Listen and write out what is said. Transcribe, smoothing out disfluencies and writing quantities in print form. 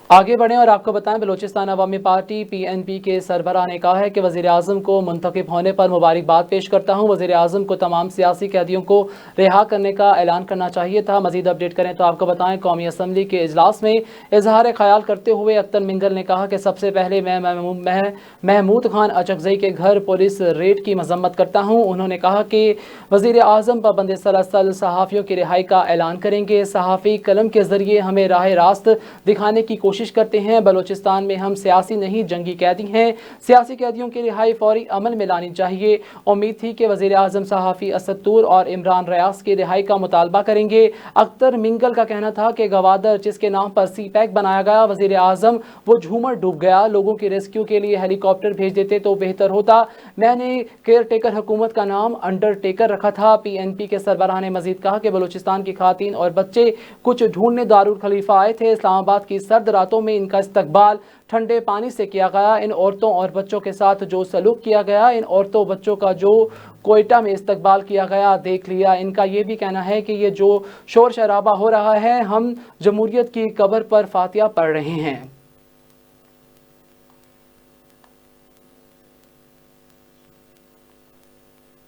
आगे बढ़ें और आपको बताएं, बलूचिस्तान अवामी पार्टी PNP के सरबराह ने कहा है कि वज़ीर आज़म को मुंतखब होने पर मुबारकबाद पेश करता हूं। वज़ीर आज़म को तमाम सियासी कैदियों को रिहा करने का ऐलान करना चाहिए था। मजीद अपडेट करें तो आपको बताएं, कौमी असम्बली के इजलास में इजहार ख्याल करते हुए अख्तर मिंगल ने कहा कि सबसे पहले मैं महमूद खान अचकजई के घर पुलिस रेड की मजम्मत करता हूँ। उन्होंने कहा कि वज़ीर आज़म पाबंद सलसल सहाफ़ियों की रिहाई का ऐलान करेंगे। सहाफ़ी कलम के ज़रिए हमें राह रास्त दिखाने की कोशिश करते हैं। बलूचिस्तान में हम सियासी नहीं जंगी कैदी हैं। सियासी कैदियों की रिहाई फौरी अमल में लानी चाहिए। उम्मीद थी कि वज़ीर आज़म सहाफ़ी असद तूर और इमरान रियाज की रिहाई का मुतालबा करेंगे। अख्तर मिंगल का कहना था कि गवादर जिसके नाम पर CPAC बनाया गया, वज़ीर आज़म वो झूमर डूब गया। लोगों की रेस्क्यू के लिए हेलीकॉप्टर भेज देते तो बेहतर होता। मैंने केयर टेकर हुकूमत का नाम अंडरटेकर रखा था। PNP के सरबराह ने मजीद कहा कि बलूचिस्तान की खातीन और बच्चे कुछ ढूंढने दारुल खलीफा आए थे। इस्लामाबाद की सर्द रातों में इनका इस्तकबाल ठंडे पानी से किया गया। इन औरतों और बच्चों के साथ जो सलूक किया गया, इन औरतों बच्चों का जो कोयटा में इस्तकबाल किया गया, देख लिया। इनका ये भी कहना है कि ये जो शोर शराबा हो रहा है, हम जमहूरियत की कब्र पर फातिहा पढ़ रहे हैं।